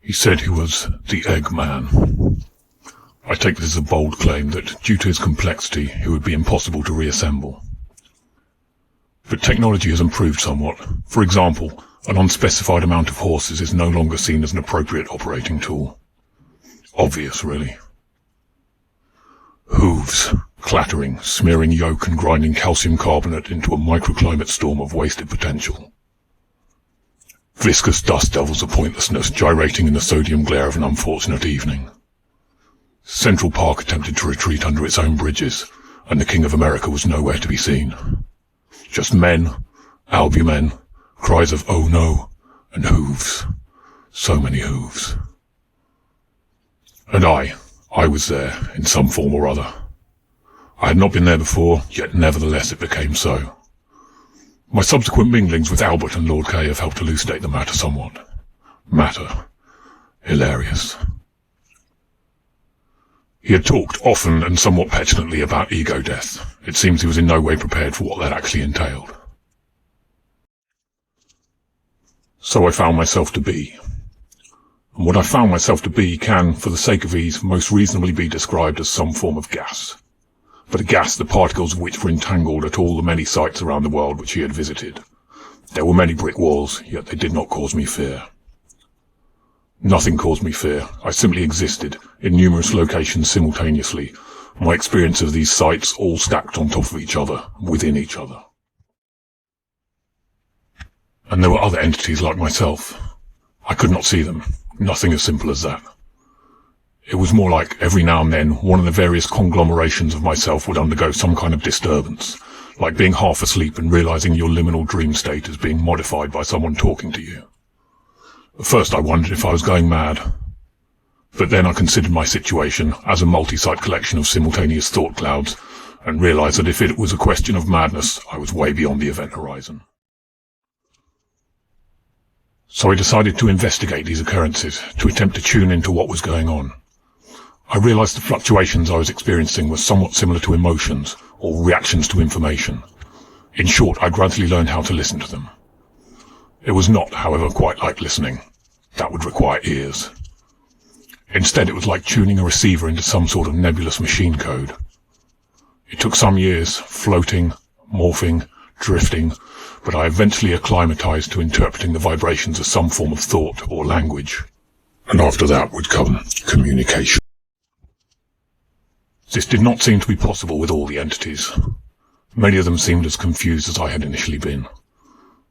He said he was the Eggman. I take this as a bold claim that, due to his complexity, he would be impossible to reassemble. But technology has improved somewhat. For example, an unspecified amount of horses is no longer seen as an appropriate operating tool. Obvious, really. Hooves, clattering, smearing yoke and grinding calcium carbonate into a microclimate storm of wasted potential. Viscous dust devils of pointlessness gyrating in the sodium glare of an unfortunate evening. Central Park attempted to retreat under its own bridges, and the King of America was nowhere to be seen. Just men, albumen, cries of "oh no," and hooves. So many hooves. And I was there, in some form or other. I had not been there before, yet nevertheless it became so. My subsequent minglings with Albert and Lord K have helped elucidate the matter somewhat. Matter. Hilarious. He had talked often and somewhat petulantly about ego death. It seems he was in no way prepared for what that actually entailed. So I found myself to be. And what I found myself to be can, for the sake of ease, most reasonably be described as some form of gas. But a gas the particles of which were entangled at all the many sites around the world which he had visited. There were many brick walls, yet they did not cause me fear. Nothing caused me fear. I simply existed, in numerous locations simultaneously, my experience of these sites all stacked on top of each other, within each other. And there were other entities like myself. I could not see them. Nothing as simple as that. It was more like, every now and then, one of the various conglomerations of myself would undergo some kind of disturbance, like being half asleep and realizing your liminal dream state is being modified by someone talking to you. At first I wondered if I was going mad. But then I considered my situation as a multi-site collection of simultaneous thought clouds, and realized that if it was a question of madness, I was way beyond the event horizon. So I decided to investigate these occurrences, to attempt to tune into what was going on. I realized the fluctuations I was experiencing were somewhat similar to emotions, or reactions to information. In short, I gradually learned how to listen to them. It was not, however, quite like listening. That would require ears. Instead, it was like tuning a receiver into some sort of nebulous machine code. It took some years, floating, morphing, drifting, but I eventually acclimatized to interpreting the vibrations as some form of thought or language. And after that would come communication. This did not seem to be possible with all the entities. Many of them seemed as confused as I had initially been.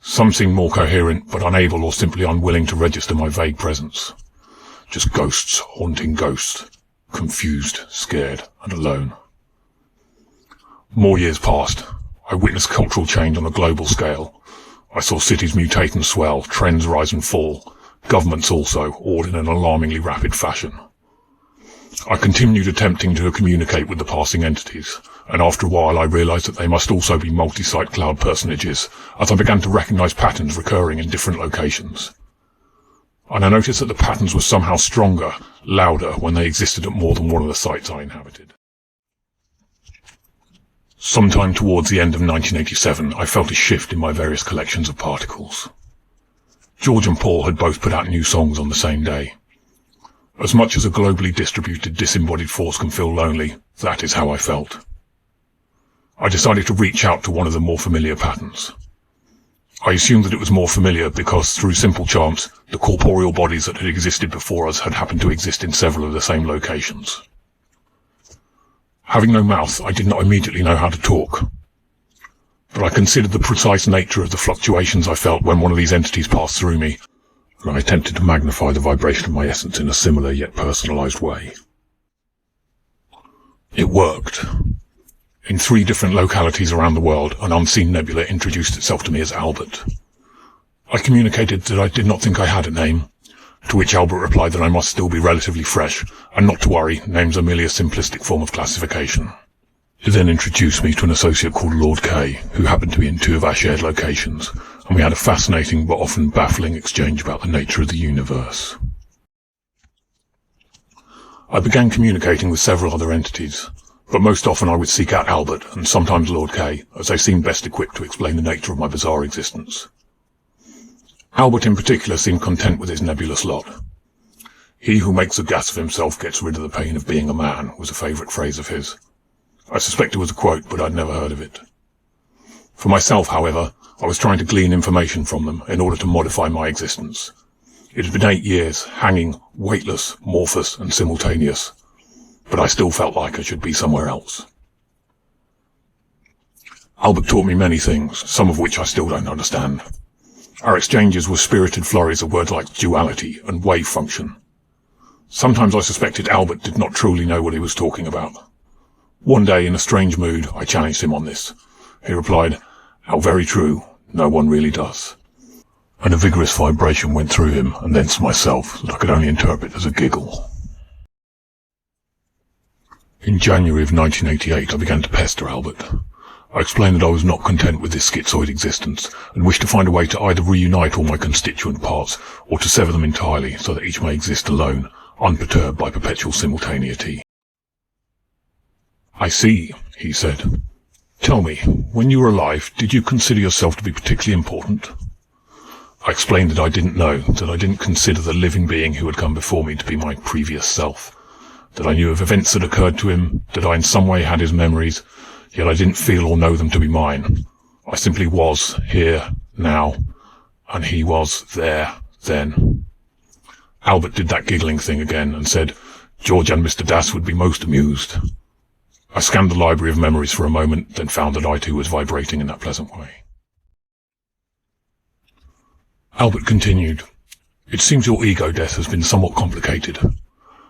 Some seemed more coherent, but unable or simply unwilling to register my vague presence. Just ghosts haunting ghosts, confused, scared, and alone. More years passed. I witnessed cultural change on a global scale. I saw cities mutate and swell, trends rise and fall, governments also, all in an alarmingly rapid fashion. I continued attempting to communicate with the passing entities, and after a while I realized that they must also be multi-site cloud personages, as I began to recognize patterns recurring in different locations. And I noticed that the patterns were somehow stronger, louder, when they existed at more than one of the sites I inhabited. Sometime towards the end of 1987, I felt a shift in my various collections of particles. George and Paul had both put out new songs on the same day. As much as a globally distributed disembodied force can feel lonely, that is how I felt. I decided to reach out to one of the more familiar patterns. I assumed that it was more familiar because, through simple chance, the corporeal bodies that had existed before us had happened to exist in several of the same locations. Having no mouth, I did not immediately know how to talk. But I considered the precise nature of the fluctuations I felt when one of these entities passed through me, and I attempted to magnify the vibration of my essence in a similar yet personalized way. It worked. In 3 different localities around the world, an unseen nebula introduced itself to me as Albert. I communicated that I did not think I had a name, to which Albert replied that I must still be relatively fresh, and not to worry, names are merely a simplistic form of classification. He then introduced me to an associate called Lord K, who happened to be in 2 of our shared locations, and we had a fascinating but often baffling exchange about the nature of the universe. I began communicating with several other entities, but most often I would seek out Albert, and sometimes Lord K, as they seemed best equipped to explain the nature of my bizarre existence. Albert in particular seemed content with his nebulous lot. "He who makes a gas of himself gets rid of the pain of being a man," was a favourite phrase of his. I suspect it was a quote, but I'd never heard of it. For myself, however, I was trying to glean information from them in order to modify my existence. It had been 8 years, hanging, weightless, morphous and simultaneous, but I still felt like I should be somewhere else. Albert taught me many things, some of which I still don't understand. Our exchanges were spirited flurries of words like duality and wave function. Sometimes I suspected Albert did not truly know what he was talking about. One day, in a strange mood, I challenged him on this. He replied, "How very true, no one really does." And a vigorous vibration went through him and thence myself that I could only interpret as a giggle. In January of 1988, I began to pester Albert. I explained that I was not content with this schizoid existence and wished to find a way to either reunite all my constituent parts or to sever them entirely so that each may exist alone, unperturbed by perpetual simultaneity. "I see," he said. "Tell me, when you were alive, did you consider yourself to be particularly important?" I explained that I didn't know, that I didn't consider the living being who had come before me to be my previous self, that I knew of events that occurred to him, that I in some way had his memories, yet I didn't feel or know them to be mine. I simply was, here, now, and he was there, then. Albert did that giggling thing again and said, "George and Mr. Das would be most amused." I scanned the library of memories for a moment, then found that I too was vibrating in that pleasant way. Albert continued, "It seems your ego death has been somewhat complicated.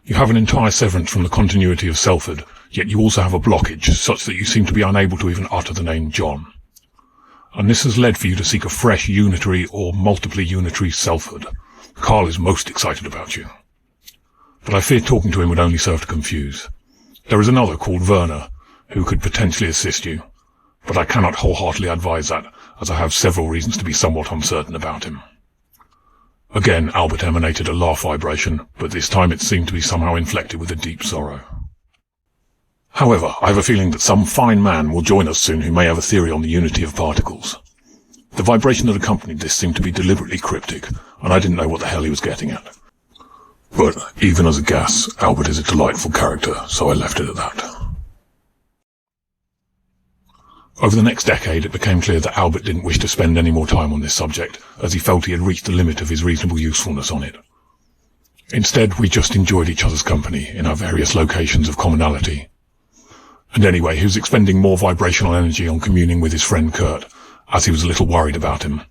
You have an entire severance from the continuity of selfhood, yet you also have a blockage such that you seem to be unable to even utter the name John. And this has led for you to seek a fresh unitary or multiply unitary selfhood. Carl is most excited about you. But I fear talking to him would only serve to confuse. There is another called Werner, who could potentially assist you, but I cannot wholeheartedly advise that, as I have several reasons to be somewhat uncertain about him." Again, Albert emanated a laugh vibration, but this time it seemed to be somehow inflected with a deep sorrow. "However, I have a feeling that some fine man will join us soon who may have a theory on the unity of particles. The vibration that accompanied this seemed to be deliberately cryptic, and I didn't know what the hell he was getting at. But even as a gas, Albert is a delightful character, so I left it at that." Over the next decade, it became clear that Albert didn't wish to spend any more time on this subject, as he felt he had reached the limit of his reasonable usefulness on it. Instead, we just enjoyed each other's company in our various locations of commonality. And anyway, he was expending more vibrational energy on communing with his friend Kurt, as he was a little worried about him.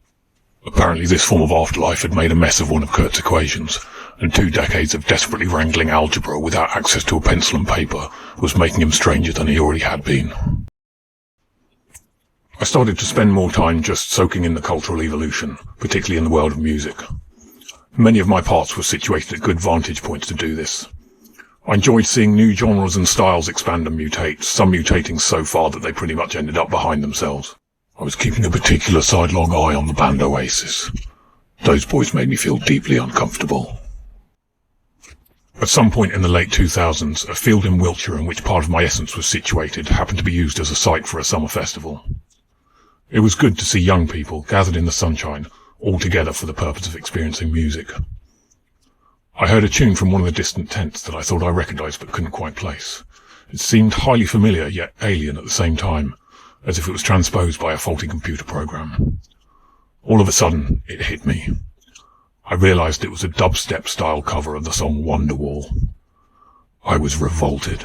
Apparently this form of afterlife had made a mess of one of Kurt's equations, and 2 decades of desperately wrangling algebra without access to a pencil and paper was making him stranger than he already had been. I started to spend more time just soaking in the cultural evolution, particularly in the world of music. Many of my parts were situated at good vantage points to do this. I enjoyed seeing new genres and styles expand and mutate, some mutating so far that they pretty much ended up behind themselves. I was keeping a particular sidelong eye on the band Oasis. Those boys made me feel deeply uncomfortable. At some point in the late 2000s, a field in Wiltshire in which part of my essence was situated happened to be used as a site for a summer festival. It was good to see young people gathered in the sunshine, all together for the purpose of experiencing music. I heard a tune from one of the distant tents that I thought I recognized but couldn't quite place. It seemed highly familiar yet alien at the same time, as if it was transposed by a faulty computer program. All of a sudden, it hit me. I realized it was a dubstep-style cover of the song Wonderwall. I was revolted.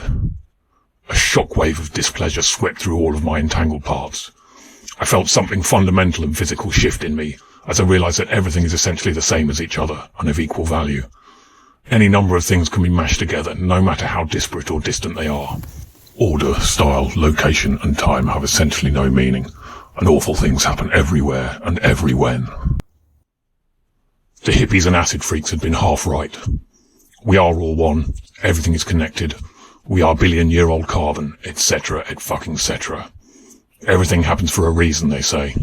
A shockwave of displeasure swept through all of my entangled parts. I felt something fundamental and physical shift in me, as I realized that everything is essentially the same as each other and of equal value. Any number of things can be mashed together, no matter how disparate or distant they are. Order, style, location, and time have essentially no meaning, and awful things happen everywhere and every when. The hippies and acid freaks had been half right. We are all one, everything is connected, we are billion-year-old carbon, etc., etc. Everything happens for a reason, they say.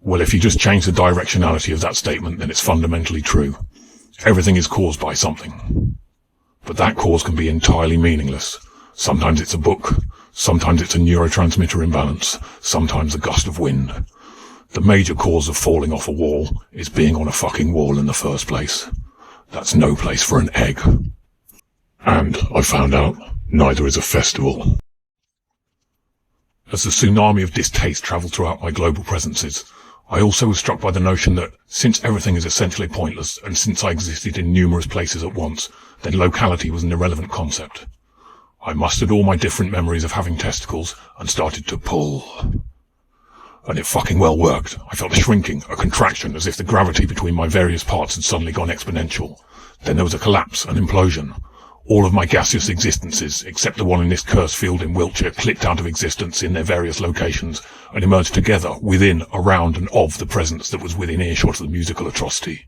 Well, if you just change the directionality of that statement, then it's fundamentally true. Everything is caused by something. But that cause can be entirely meaningless. Sometimes it's a book, sometimes it's a neurotransmitter imbalance, sometimes a gust of wind. The major cause of falling off a wall is being on a fucking wall in the first place. That's no place for an egg. And, I found out, neither is a festival. As the tsunami of distaste travelled throughout my global presences, I also was struck by the notion that, since everything is essentially pointless, and since I existed in numerous places at once, then locality was an irrelevant concept. I mustered all my different memories of having testicles, and started to pull. And it fucking well worked. I felt a shrinking, a contraction, as if the gravity between my various parts had suddenly gone exponential. Then there was a collapse, an implosion. All of my gaseous existences, except the one in this cursed field in Wiltshire, clicked out of existence in their various locations, and emerged together, within, around, and of the presence that was within earshot of the musical atrocity.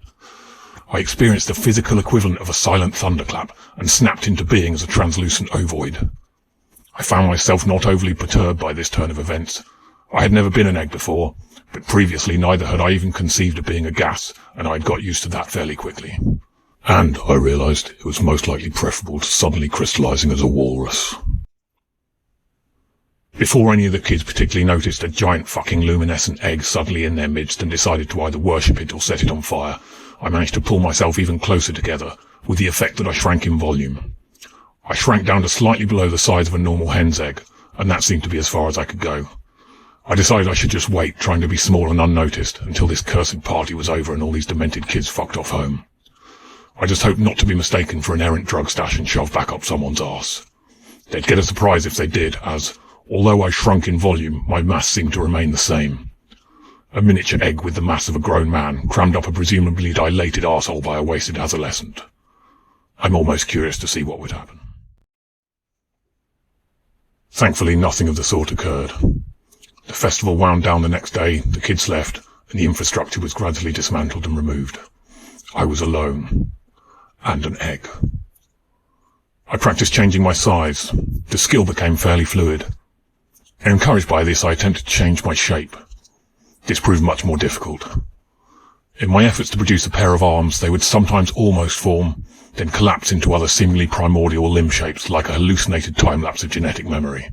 I experienced the physical equivalent of a silent thunderclap, and snapped into being as a translucent ovoid. I found myself not overly perturbed by this turn of events. I had never been an egg before, but previously neither had I even conceived of being a gas, and I had got used to that fairly quickly. And, I realised, it was most likely preferable to suddenly crystallising as a walrus. Before any of the kids particularly noticed a giant fucking luminescent egg suddenly in their midst and decided to either worship it or set it on fire, I managed to pull myself even closer together, with the effect that I shrank in volume. I shrank down to slightly below the size of a normal hen's egg, and that seemed to be as far as I could go. I decided I should just wait, trying to be small and unnoticed, until this cursed party was over and all these demented kids fucked off home. I just hoped not to be mistaken for an errant drug stash and shoved back up someone's arse. They'd get a surprise if they did, as, although I shrunk in volume, my mass seemed to remain the same. A miniature egg with the mass of a grown man, crammed up a presumably dilated arsehole by a wasted adolescent. I'm almost curious to see what would happen. Thankfully, nothing of the sort occurred. The festival wound down the next day, the kids left, and the infrastructure was gradually dismantled and removed. I was alone. And an egg. I practiced changing my size. The skill became fairly fluid. And encouraged by this, I attempted to change my shape. This proved much more difficult. In my efforts to produce a pair of arms, they would sometimes almost form, then collapse into other seemingly primordial limb shapes like a hallucinated time-lapse of genetic memory.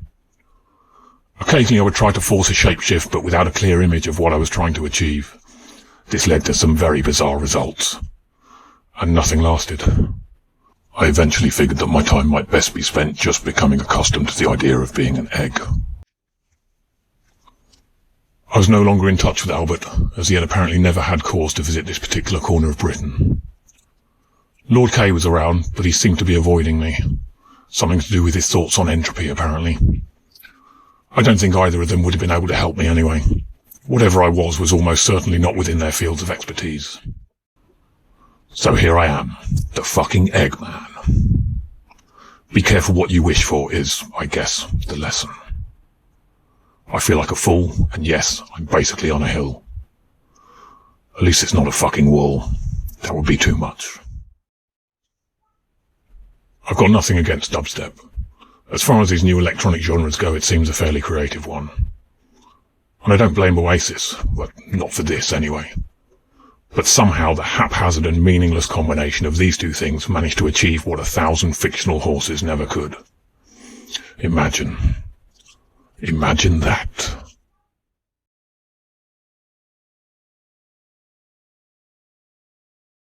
Occasionally I would try to force a shapeshift, but without a clear image of what I was trying to achieve. This led to some very bizarre results. And nothing lasted. I eventually figured that my time might best be spent just becoming accustomed to the idea of being an egg. I was no longer in touch with Albert, as he had apparently never had cause to visit this particular corner of Britain. Lord K was around, but he seemed to be avoiding me. Something to do with his thoughts on entropy, apparently. I don't think either of them would have been able to help me anyway. Whatever I was almost certainly not within their fields of expertise. So here I am, the fucking Eggman. Be careful what you wish for is, I guess, the lesson. I feel like a fool, and yes, I'm basically on a hill. At least it's not a fucking wall. That would be too much. I've got nothing against dubstep. As far as these new electronic genres go, it seems a fairly creative one. And I don't blame Oasis, but not for this anyway. But somehow the haphazard and meaningless combination of these two things managed to achieve what 1,000 fictional horses never could. Imagine that.